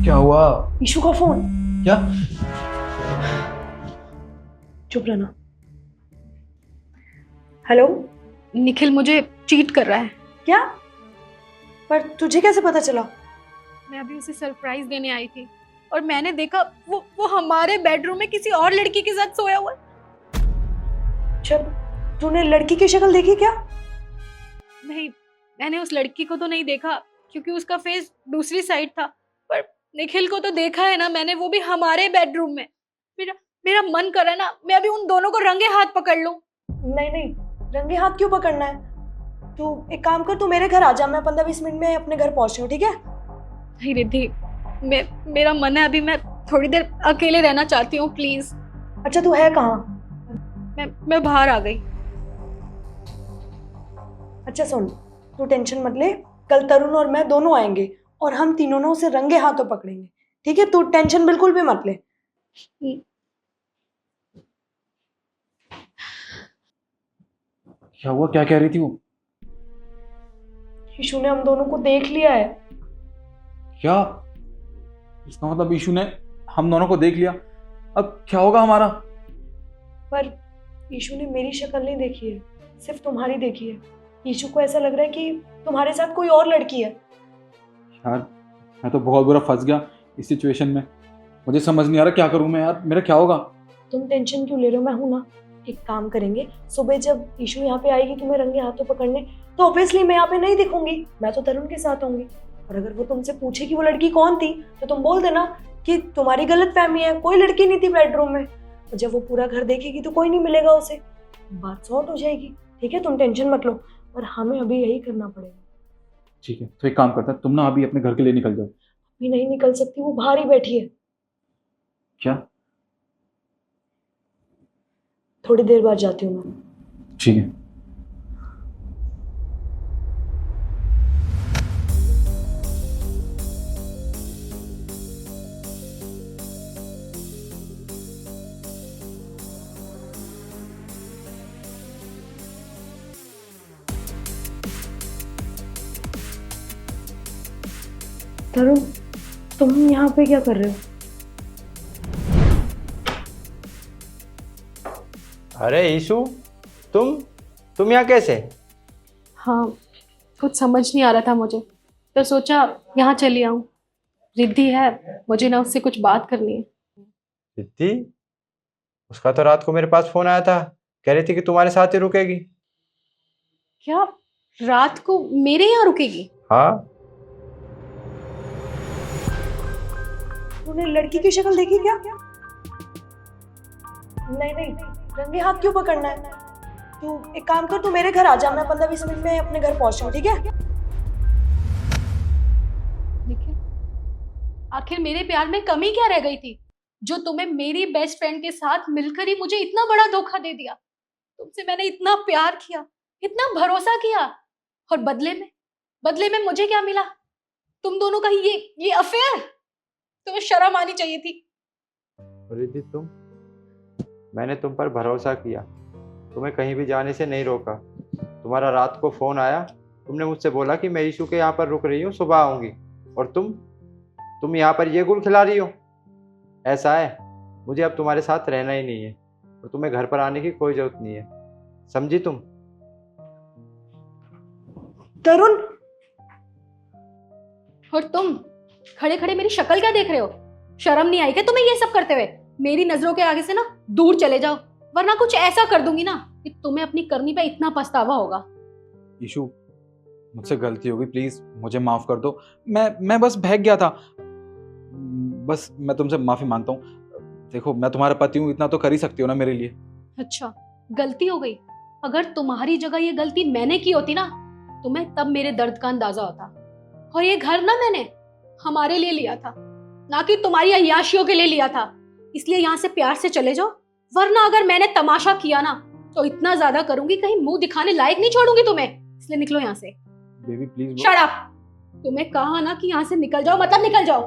क्या हुआ? ईशू का फोन। क्या? चुप रहना। हेलो। निखिल मुझे चीट कर रहा है। क्या? पर तुझे कैसे पता चला? मैं अभी उसे सरप्राइज देने आई थी और मैंने देखा वो हमारे बेडरूम में किसी और लड़की के साथ सोया हुआ है। जब तूने लड़की की शक्ल देखी क्या? नहीं, मैंने उस लड़की को तो नहीं देखा क्योंकि उसका फेस दूसरी साइड था, पर निखिल को तो देखा है ना मैंने, वो भी हमारे बेडरूम में। मेरा मेरा मन कर रहा है ना, मैं अभी उन दोनों को रंगे हाथ पकड़ लूं। नहीं नहीं, रंगे हाथ क्यों पकड़ना है? तू एक काम कर, तू मेरे घर आ जा, मैं 15-20 मिनट में अपने घर पहुंच रही हूँ, ठीक है? नहीं रिद्धि, मेरा मन है अभी मैं थोड़ी देर अकेले रहना चाहती हूँ, प्लीज। अच्छा तू है कहाँ? मैं बाहर आ गई। अच्छा सुन, तू टेंशन मत ले, कल तरुण और मैं दोनों आएंगे और हम तीनों ना उसे रंगे हाथों पकड़ेंगे, ठीक है? तू टेंशन बिल्कुल भी मत ले। क्या हुआ? क्या कह रही थी वो? ईशू ने हम दोनों को देख लिया है। क्या? इसका मतलब ईशू ने हम दोनों को देख लिया? अब क्या होगा हमारा? पर ईशू ने मेरी शक्ल नहीं देखी है, सिर्फ तुम्हारी देखी है। ईशू को ऐसा लग रहा है कि तुम्हारे साथ कोई और लड़की है। यार मैं तो बहुत बुरा फंस गया इस सिचुएशन में। मुझे समझ नहीं आ रहा क्या करूं मैं। यार मेरा क्या होगा? तुम टेंशन क्यों ले रहे हो? मैं हूं ना। एक काम करेंगे, सुबह जब ईशू यहाँ पे आएगी तुम्हें रंगे हाथों पकड़ने, तो ऑब्वियसली मैं यहाँ पे नहीं दिखूंगी, मैं तो तरुण के साथ होंगी। और अगर वो तुमसे पूछे कि वो लड़की कौन थी, तो तुम बोल देना कि तुम्हारी गलत फहमी है, कोई लड़की नहीं थी बेडरूम में। और जब वो पूरा घर देखेगी तो कोई नहीं मिलेगा उसे, बात सॉर्ट हो जाएगी। ठीक है, तुम टेंशन मत लो, पर हमें अभी यही करना पड़ेगा। ठीक है, तो एक काम करता है, तुम ना अभी अपने घर के लिए निकल जाओ। अभी नहीं निकल सकती, वो बाहर ही बैठी है। क्या? थोड़ी देर बाद जाती हूँ मैं। ठीक है। तरुण, तुम यहाँ पे क्या कर रहे हो? अरे ईशु, तुम यहाँ कैसे? हाँ, कुछ समझ नहीं आ रहा था मुझे, तो सोचा यहाँ चली आऊँ। रिद्धि है, मुझे ना उससे कुछ बात करनी है। रिद्धि? उसका तो रात को मेरे पास फोन आया था, कह रही थी कि तुम्हारे साथ ही रुकेगी। क्या रात को मेरे यहाँ रुकेगी? हाँ। तूने लड़की की शक्ल देखी क्या? नहीं नहीं, रंगे हाथ क्यों पकड़ना है? तू एक काम कर, तू मेरे घर आ जा, मैं 15-20 मिनट में अपने घर पहुंच रही हूँ, ठीक है? देखिए, आखिर मेरे प्यार में कमी क्या रह गई थी जो तुम्हें मेरी बेस्ट फ्रेंड के साथ मिलकर ही मुझे इतना बड़ा धोखा दे दिया? तुमसे मैंने इतना प्यार किया, इतना भरोसा किया, और बदले में मुझे क्या मिला? तुम दोनों का ही ये अफेयर। तुम्हें शर्म आनी चाहिए थी। रिद्धि, मैंने तुम पर भरोसा किया, तुम्हें कहीं भी जाने से नहीं रोका। तुम्हारा रात को फोन आया, तुमने मुझसे बोला कि मैं ईशु के यहाँ पर रुक रही हूँ, सुबह आऊंगी, और तुम यहाँ पर ये गुल खिला रही हो। ऐसा है, मुझे अब तुम्हारे साथ रहना ही नहीं है और तुम्हें घर पर आने की कोई जरूरत नहीं है, समझी तुम? तरुण! और तुम खड़े खड़े मेरी शक्ल क्या देख रहे हो? शर्म नहीं आई क्या तुम्हें ये सब करते हुए? मेरी नजरों के आगे से ना दूर चले जाओ, वरना कुछ ऐसा कर दूंगी ना कि तुम्हें अपनी करनी पे इतना पछतावा होगा। ईशु, मुझसे गलती हो गई, प्लीज मुझे माफ कर दो। मैं बस बहक गया था। बस मैं तुमसे माफी मांगता हूँ। देखो, मैं तुम्हारा पति हूँ, इतना तो कर ही सकती हो ना मेरे लिए। अच्छा, गलती हो गई। अगर तुम्हारी जगह ये गलती मैंने की होती ना, तुम्हें तब मेरे दर्द का अंदाजा होता। और ये घर ना मैंने हमारे लिए लिया था, ना कि तुम्हारी अय्याशियों के लिए लिया था। इसलिए यहाँ से प्यार से चले जाओ, वरना अगर मैंने तमाशा किया ना तो इतना ज्यादा करूंगी कहीं मुंह दिखाने लायक नहीं छोड़ूंगी तुम्हें। इसलिए निकलो यहाँ से। Baby please. Shut up! तुम्हें कहा ना कि यहाँ से निकल जाओ, मतलब निकल जाओ।